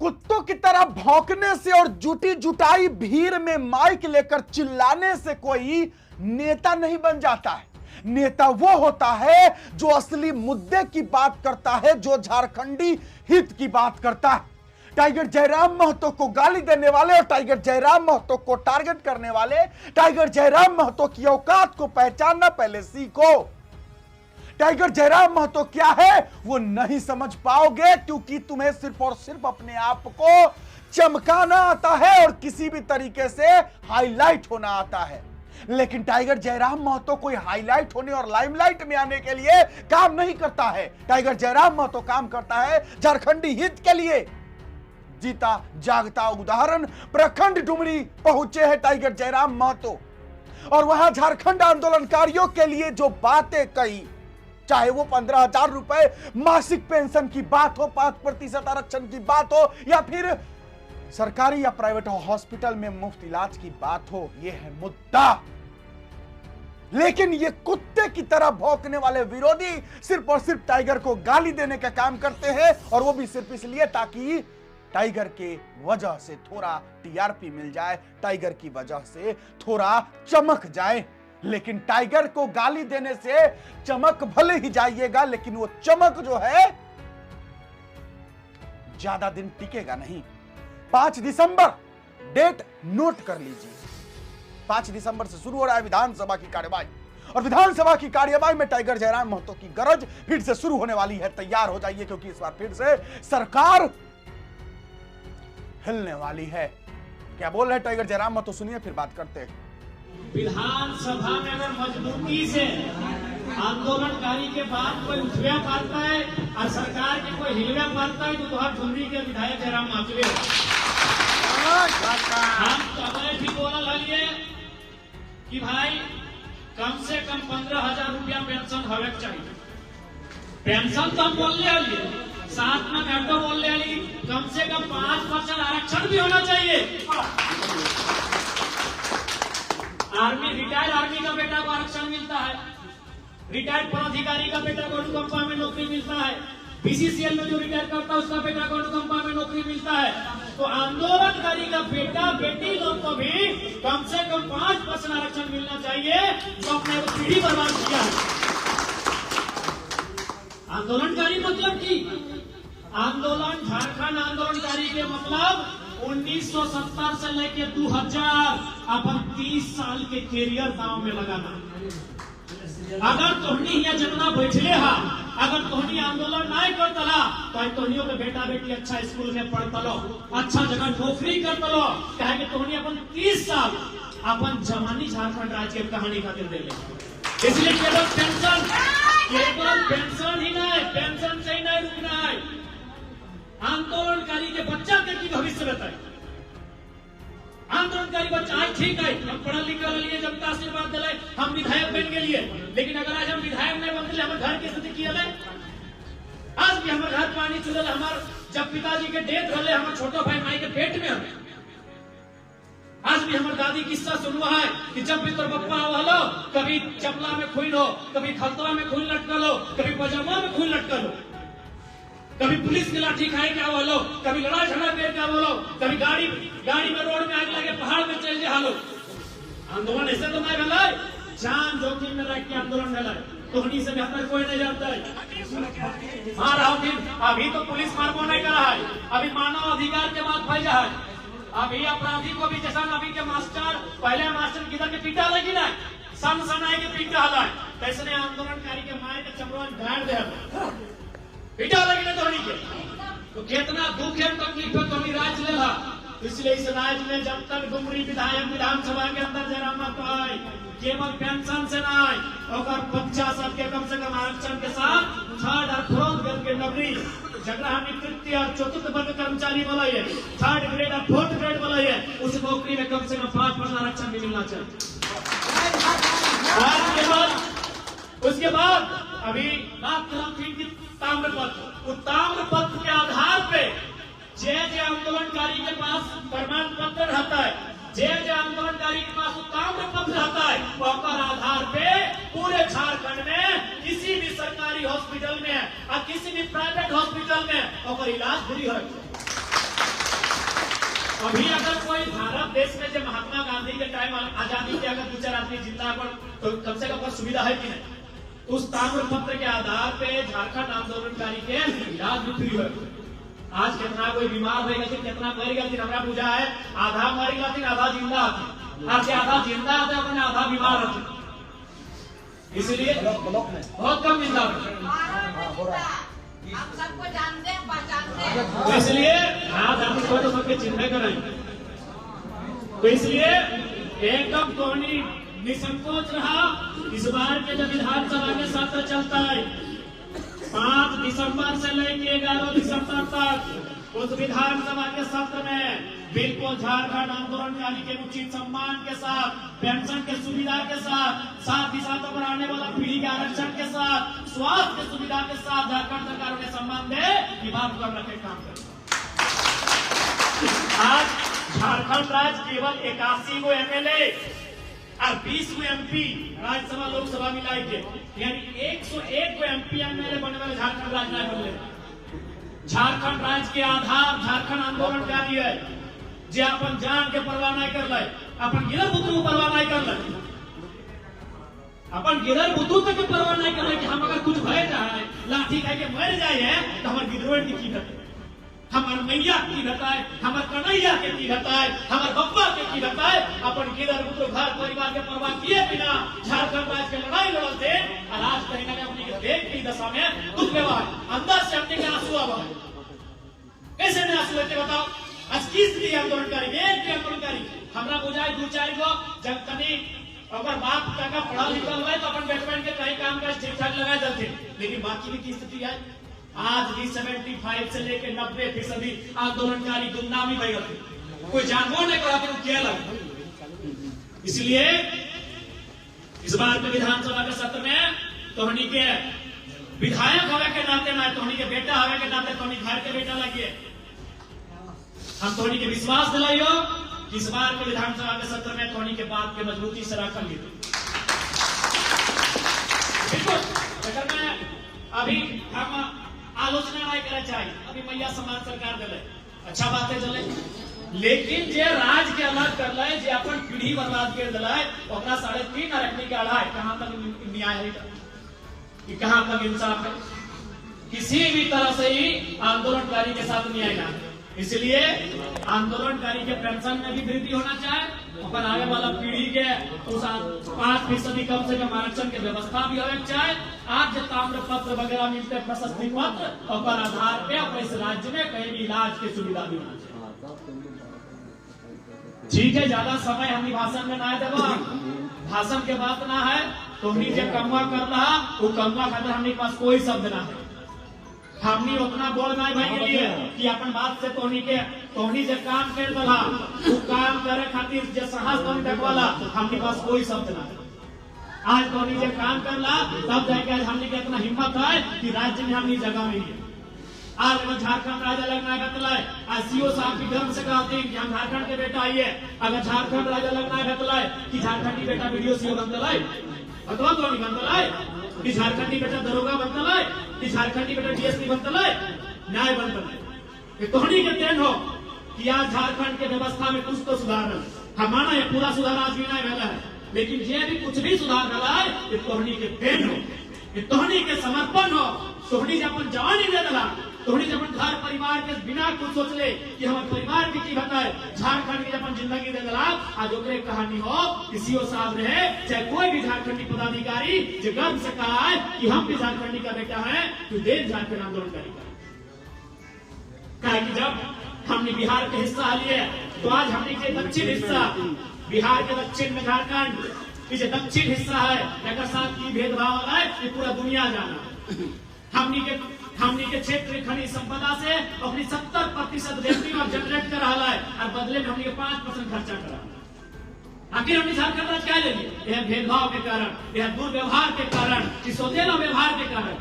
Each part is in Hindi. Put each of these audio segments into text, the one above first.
कुत्तों की तरह भौंकने से और जुटी जुटाई भीड़ में माइक लेकर चिल्लाने से कोई नेता नहीं बन जाता है। नेता वो होता है जो असली मुद्दे की बात करता है, जो झारखंडी हित की बात करता है। टाइगर जयराम महतो को गाली देने वाले और टाइगर जयराम महतो को टारगेट करने वाले, टाइगर जयराम महतो की औकात को पहचानना पहले सीखो। टाइगर जयराम महतो क्या है वो नहीं समझ पाओगे, क्योंकि तुम्हें सिर्फ और सिर्फ अपने आप को चमकाना आता है और किसी भी तरीके से हाईलाइट होना आता है। लेकिन टाइगर जयराम महतो कोई हाईलाइट होने और लाइमलाइट में आने के लिए काम नहीं करता है। टाइगर जयराम महतो काम करता है झारखंडी हित के लिए। जीता जागता उदाहरण प्रखंड डुमरी पहुंचे हैं टाइगर जयराम महतो, और वहां झारखंड आंदोलनकारियों के लिए जो बातें कही, चाहे वो 15,000 रुपए मासिक पेंशन की बात हो, 5% आरक्षण की बात हो, या फिर सरकारी या प्राइवेट हॉस्पिटल में मुफ्त इलाज की बात हो, यह है मुद्दा। लेकिन ये कुत्ते की तरह भौंकने वाले विरोधी सिर्फ और सिर्फ टाइगर को गाली देने का काम करते हैं, और वो भी सिर्फ इसलिए ताकि टाइगर के वजह से थोड़ा टीआरपी मिल जाए, टाइगर की वजह से थोड़ा चमक जाए। लेकिन टाइगर को गाली देने से चमक भले ही जाइएगा, लेकिन वो चमक जो है ज्यादा दिन टिकेगा नहीं। 5 दिसंबर डेट नोट कर लीजिए। 5 दिसंबर से शुरू हो रहा है विधानसभा की कार्यवाही, और विधानसभा की कार्यवाही में टाइगर जयराम महतो की गरज फिर से शुरू होने वाली है। तैयार हो जाइए, क्योंकि इस बार फिर से सरकार हिलने वाली है। क्या बोल रहे हैं टाइगर जयराम महतो, सुनिए फिर बात करते हैं। विधानसभा में अगर मजबूती से आंदोलनकारी के बाद कोई उठवे पाता है और सरकार के कोई हिलवे पाता है, तो तुहार डुमरी के विधायक जयराम महतो हम कभी भी बोल रही कि भाई कम से कम 15,000 रुपया पेंशन हवे चाहिए। पेंशन तो हम बोल रहे, साथ में घंटों बोल रहे, कम से कम 5% आरक्षण भी होना चाहिए। आर्मी, रिटायर्ड आर्मी का बेटा को आरक्षण मिलता है, रिटायर्ड पदाधिकारी का बेटा को अनुकंपा में नौकरी मिलता है, बीसीसीएल में जो रिटायर करता है उसका बेटा को अनुकंपा में नौकरी मिलता है। तो आंदोलनकारी का बेटा बेटी लोग को भी कम से कम 5% आरक्षण मिलना चाहिए, जो अपने पीढ़ी बर्बाद किया है। आंदोलनकारी मतलब की आंदोलन, झारखंड आंदोलनकारी के मतलब 1970 से लेके 2000 अपन 30 साल के कैरियर दांव में लगाना। अगर तोहनी यहाँ जितना बैठले हा, अगर तोहनी आंदोलन नहीं करतला, तो तोहनियों के बेटा बेटी अच्छा स्कूल में पढ़तलो, अच्छा जगह नौकरी करतलो, कहे कि तोहनी अपन 30 साल अपन जवानी झारखंड राज्य के कहानी खातिर दे ले। इसलिए केवल पेंशन ही नहीं, पेंशन से ही नहीं रुकना है। आंदोलनकारी के बच्चा के की भविष्य बताए। आंदोलनकारी बच्चा आज ठीक है, हम पढ़ा लिखा लिए, जनता आशीर्वाद दिलाए, हम विधायक बन के लिए, लेकिन अगर आज हम विधायक नहीं बनते, हमारे घर की स्थिति की है। आज भी हमारे घर पानी चुनल, हमारे जब पिताजी के डेथ रहे, हमारे छोटो भाई माई के पेट में हमें आज भी हमारी दादी किस्सा सुनवा है कि जब भी तो बप्पा हो, कभी चपला में खून हो, कभी खलतवा में खून लटकल हो, कभी पजामा में खून लटकल हो, कभी पुलिस की लाठी खाए क्या बोलो, कभी लड़ाई झगड़ा कर क्या बोलो, कभी गाड़ी में रोड में आग लगे, पहाड़ में चल जाए हालो। आंदोलन ऐसे तो नहीं भला, जान जोखिम में रख के आंदोलन भला, तोहनी से बेहतर कोई नहीं जानता है। हाँ रहो फिर, अभी तो पुलिस मारबो नहीं कर रहा है, अभी मानव अधिकार के बात फैला है। अभी अपराधी को भी जैसा अभी के मास्टर, पहले मास्टर किधर के पीटा लगी ना, सन सनाई के पीटा हला, कैसे आंदोलनकारी के मारे के चमड़न गाड़ दे पीटा लगी ना धोनी के, तो कितना दुख है, तकलीफ है, कभी राज ले ला। इसलिए इस राज्य में जब तक डुमरी विधायक विधानसभा के अंदर जयराम महतो आए, केवल पेंशन से नहीं, और बच्चा सबके कम से कम आरक्षण के साथ 3rd और 4th ग्रेड के नौकरी, जगह तृतीय और 4th वर्ग कर्मचारी बोला है, 3rd ग्रेड और 4th ग्रेड बोला है, उस नौकरी में कम से कम 5% आरक्षण भी मिलना चाहिए। उसके बाद अभी बात करें ताम्रपत्र, ताम्रपत्र के आधार पे जे आंदोलनकारी के पास प्रमाण पत्र रहता है, जे आंदोलनकारी के पास ताम्रपत्र रहता है, वो आधार पे पूरे झारखंड में किसी भी सरकारी हॉस्पिटल में और किसी भी प्राइवेट हॉस्पिटल में और इलाज फ्री हो। अभी अगर कोई भारत देश में जो महात्मा गांधी के टाइम आजादी के अगर 2-4 आदमी जिंदा पर तो कम से कम सुविधा है कि नहीं? उस ताम्र पत्र के आधार पे झारखंड आंदोलनकारी के इलाज भी फ्री है। आज कितना कोई बीमार हो गया, कितना मर गया, हमारा पूछा है आधा मर गया, आधा जिंदा आती, आधा जिंदा आते अपने आधा बीमार होते। इसलिए बहुत कम जिंदा आप सबको जानते हैं, पहचानते हैं। इसलिए आज हम तो सबके चिन्ह करें। तो इसलिए एकदम टोनी निसंकोच रहा। इस बार के जब विधानसभा के सत्र चलता है 5 दिसंबर से लेकर 11 दिसंबर तक, उस विधानसभा के सत्र में बिल्कुल झारखंड आंदोलनकारी के उचित सम्मान के साथ, पेंशन के सुविधा के साथ ही साथ और आने वाला पीढ़ी के आरक्षण के साथ, स्वास्थ्य के सुविधा के साथ झारखंड सरकार उन्हें सम्मान दे, ये बात कर रखे काम कर। आज झारखंड राज्य केवल 81 को एमएलए और 20 को एमपी राज्यसभा लोकसभा मिलाई थे, यानी 101 को एमपी एमएलए बनने वाले झारखंड राज्य नहीं बनले। झारखंड राज्य के आधार झारखंड आंदोलनकारी है, जे अपन जान के परवाह नहीं कर ले, अपन गिरल बुतरू को परवाह नहीं कर ले, अपन गिरल बुतरू तक के परवाह नहीं कर ले कि हम अगर कुछ भय जाए, लाठी खाए के मर जाए तो हमारे गिरवेट की कीमत, हमारे मैया की बताए, हमारे कन्हैया के की बताए, हमारे बप्पा के की बताए, अपन गिरल बुतरू घर परिवार के परवाह किए बिना झारखंड राज्य के लड़ाई लड़ते, और आज कहीं ना कहीं अपनी देख की दशा में दुख व्यवहार अंदर से अपने के आंसू आवा है। कैसे नहीं आंसू लेते बताओ? आज किस लिए आंदोलनकारी हमरा बुझाए 2-4 गो जब तनी अगर बाप का पढ़ा लिखा हुआ है तो अपन बैठबैठ के कहीं काम काज ठीक ठाक लगा जाते, लेकिन बाकी की स्थिति है आज भी 75 से लेकर 90% आंदोलनकारी गुमनामी बह गए, कोई जानबूझ नहीं करा तो क्या लगा। इसलिए इस बार के विधानसभा के सत्र में तोहनी के विधायक होवे के नाते ना, तोहनी के बेटा होवे के नाते, तोहनी घर के बेटा लगे हम तोहनी के विश्वास दिलाइयो कि इस बार के विधानसभा के सत्र में तोहनी के बात के मजबूती से रखेंगे। बिल्कुल अगर मैं अभी हम आलोचना नहीं करना चाहिए, अभी मैया समाज सरकार दिले अच्छा बात है चले, लेकिन जे राज के अलग कर ले, जे अपन पीढ़ी बर्बाद कर दिला ओकरा 3.5 रखने के अढ़ाई, कहां तक न्याय है कि कहां तक इंसाफ है? किसी भी तरह से ही आंदोलनकारी के साथ न्याय ना। इसलिए आंदोलनकारी के पेंशन में भी वृद्धि होना चाहिए और आगे वाला पीढ़ी के 5% कम से कम आरक्षण की व्यवस्था भी होना चाहिए। आज जो ताम्र पत्र वगैरह मिलते हैं, प्रशस्ति पत्र, और आधार पे अपने इस राज्य में कहीं भी इलाज की सुविधा भी होना चाहिए। ठीक है, ज्यादा समय हम भाषण में ना देवा, भाषण के बात ना है, तुम्हें जो कमवा कर रहा वो कमवा खातिर हमने पास कोई शब्द ना है। हमने उतना बोल नहीं भाई के लिए कि अपन बात से तोहनी जो काम कर दला वो काम करे खातिर जो साहस तोहनी देखवाला हमने पास कोई शब्द ना है। आज तोहनी जो काम करला तब जाके आज हमने के इतना हिम्मत है कि राज्य में हमने जगह मिली है। आज अगर झारखंड राज्य लगना है, आज सीओ साहब की गर्व से कहते हैं कि हम झारखंड के बेटा आइए, अगर झारखंड राज्य लगना है कि झारखंडी बेटा वीडियो सीओ बनता है, अथवा तो नहीं बनता है कि झारखंडी बेटा दरोगा बनता है, कि झारखंडी बेटा डीएसपी बनता है, न्याय बनता है। तोहनी के देन हो कि आज झारखंड के व्यवस्था में कुछ तो सुधार है। हमारा ये पूरा सुधार आज भी नहीं मिला है, लेकिन ये भी कुछ भी सुधार मिला है ये तोहनी के देन हो, ये तोहनी के समर्पण हो। तोहनी जब अपन जवानी दे दिला, तोहनी जब घर परिवार के बिना कुछ सोच ले कि हमारे परिवार की बताए झारखंड की अपन जिंदगी दे दिला, आज ओकरे कहानी हो कि सीओ साहब रहे चाहे कोई भी झारखंडी पदाधिकारी जो गर्व से कहा है कि हम भी झारखंडी का बेटा है, तो देश झारखंड आंदोलनकारी का। कि जब हमने बिहार के हिस्सा लिए तो आज हमने के दक्षिण हिस्सा, बिहार के दक्षिण में झारखंड, जो दक्षिण हिस्सा है एक साथ की भेदभाव वाला है, ये पूरा दुनिया जाना। हमनी के क्षेत्र खनिज संपदा से अपनी 70% रेवेन्यू जनरेट कर रहा है और बदले में हमनी के 5% खर्चा कर रहा है। आखिर हमने झारखंड राज्य क्या ले लिया? यह भेदभाव के कारण, यह दुर्व्यवहार के कारण, सौतेला व्यवहार के कारण।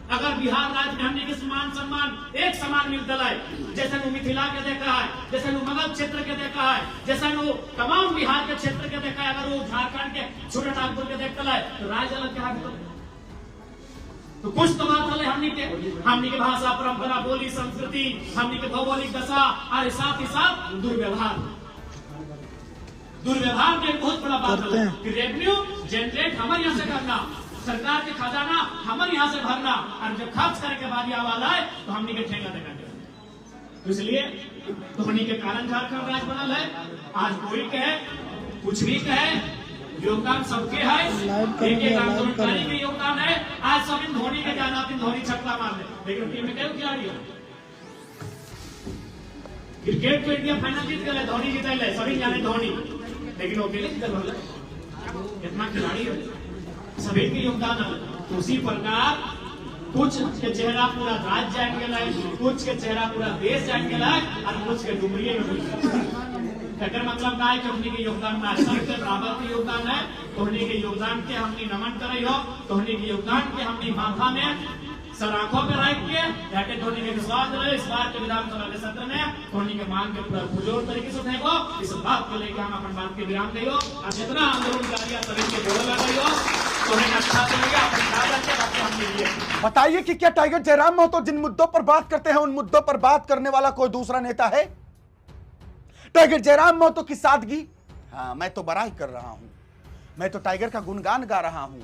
अगर बिहार राज्य में हमने के सम्मान एक समान मिलता है, जैसे वो मिथिला के देखा है, जैसे वो मगध क्षेत्र के देखा है, जैसे वो तमाम बिहार के क्षेत्र के देखा है, अगर वो झारखंड के छोटे नागपुर के देखता है तो राज्य अलग क्या है? तो कुछ तो बात है हमनी के भाषा परंपरा बोली संस्कृति हमनी के भौगोलिक दशा और साथ ही साथ दुर्व्यवहार के बहुत बड़ा बात है कि रेवेन्यू जनरेट हमारे यहाँ से करना, सरकार के खजाना हमारे यहाँ से भरना, और जब खर्च करने के बाद वाला है तो हमनी के ठेका देना। तो इसलिए धोनी के कारण झारखंड राज्य बनल है। आज कोई कहे कुछ भी कहे, योगदान सबके है, एक आंदोलनकारी के योगदान है। आज सब इन धोनी के जाना, धोनी छक्का मार ले, लेकिन टीम में क्या खिलाड़ी है? क्रिकेट तो इंडिया फाइनल जीत गए, धोनी जीतल है, सभी जाने धोनी, लेकिन वो अकेले जीतल है। इतना खिलाड़ी है, सभी के योगदान है। तो उसी प्रकार कुछ के चेहरा पूरा राज्य जान गया है, कुछ के चेहरा पूरा देश जान गया है, और कुछ के डुमरिए में अगर मतलब ना है कि हमने के योगदान में सबसे बराबर के योगदान है। तोहनी के योगदान के हमने नमन करे हो, तोहनी के योगदान के हमने माथा में सराखों पे रख के जाके धोनी के विश्वास रहे। इस बार के विधानसभा के सत्र में धोनी के मांग के पूरा पुरजोर तरीके से उठेगो। इस बात को लेकर हम अपन बात के विराम देंगे और जितना आंदोलनकारियों सभी के जोड़ लगाइयो तो अच्छा चलेगा। बताइए कि क्या टाइगर जयराम महतो जिन मुद्दों पर बात करते हैं उन मुद्दों पर बात करने वाला कोई दूसरा नेता है? टाइगर जयराम महतो की सादगी, हाँ मैं तो बड़ाई कर रहा हूं, मैं तो टाइगर का गुणगान गा रहा हूं।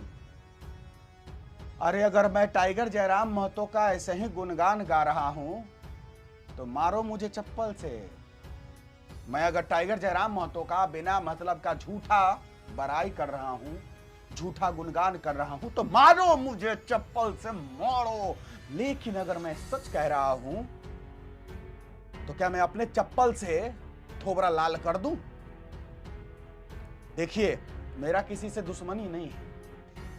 अरे अगर मैं टाइगर जयराम महतो का ऐसे ही गुणगान गा रहा हूं तो मारो मुझे चप्पल से। मैं अगर टाइगर जयराम महतो का बिना मतलब का झूठा बड़ाई कर रहा हूं, झूठा गुणगान कर रहा हूं तो मारो मुझे चप्पल से, मारो। लेकिन अगर मैं सच कह रहा हूं तो क्या मैं अपने चप्पल से थोबरा लाल कर दूं? देखिए, मेरा किसी से दुश्मनी नहीं है,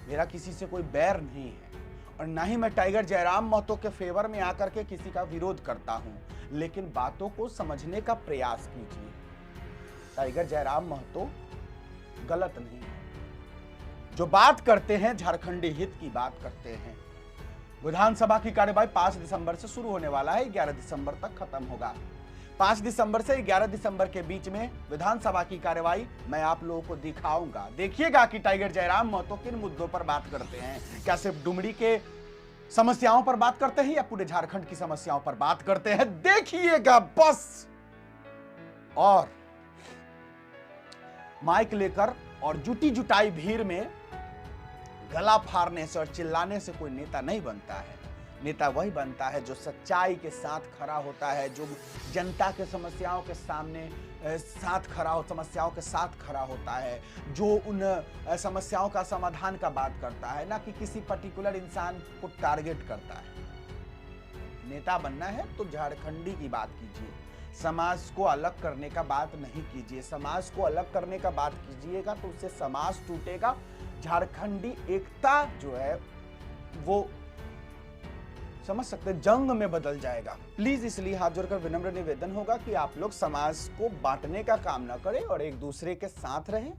मेरा किसी से कोई बैर नहीं है, और ना ही मैं टाइगर जयराम महतो के फेवर में आकर के किसी का विरोध करता हूं। लेकिन बातों को समझने का प्रयास कीजिए। टाइगर जयराम महतो गलत नहीं है, जो बात करते हैं झारखंडी हित की बात करते हैं। विधानसभा की कार्यवाही 5 दिसंबर से शुरू होने वाला है, 11 दिसंबर तक खत्म होगा। 5 दिसंबर से 11 दिसंबर के बीच में विधानसभा की कार्यवाही मैं आप लोगों को दिखाऊंगा। देखिएगा कि टाइगर जयराम महतो किन मुद्दों पर बात करते हैं। क्या सिर्फ डुमरी के समस्याओं पर बात करते हैं या पूरे झारखंड की समस्याओं पर बात करते हैं? देखिएगा बस। और माइक लेकर और जुटी जुटाई भीड़ में गला फाड़ने से और चिल्लाने से कोई नेता नहीं बनता है। नेता वही बनता है जो सच्चाई के साथ खड़ा होता है, जो जनता के समस्याओं के सामने समस्याओं के साथ खड़ा होता है, जो उन समस्याओं का समाधान का बात करता है, ना कि किसी पर्टिकुलर इंसान को टारगेट करता है। नेता बनना है तो झारखंडी की बात कीजिए, समाज को अलग करने का बात नहीं कीजिए। समाज को अलग करने का बात कीजिएगा तो उससे समाज टूटेगा, झारखंडी एकता जो है वो समझ सकते हैं जंग में बदल जाएगा। प्लीज इसलिए हाथ जोड़कर विनम्र निवेदन होगा कि आप लोग समाज को बांटने का काम ना करें और एक दूसरे के साथ रहें।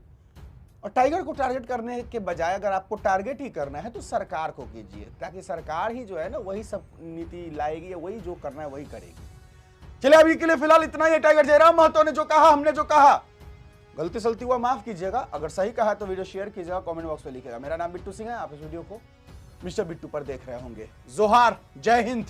और टाइगर को टारगेट करने के बजाय अगर आपको टारगेट ही करना है तो सरकार को कीजिए, ताकि सरकार ही जो है ना वही सब नीति लाएगी या वही जो करना है वही करेगी। चलिए अभी के लिए फिलहाल इतना ही। टाइगर जयराम महतो ने जो कहा, हमने जो कहा, गलती सलती हुआ माफ कीजिएगा। अगर सही कहा तो वीडियो शेयर कीजिएगा, कमेंट बॉक्स में लिखिएगा। मेरा नाम बिट्टू सिंह है, आप इस वीडियो को मिस्टर बिट्टू पर देख रहे होंगे। जोहार, जय हिंद।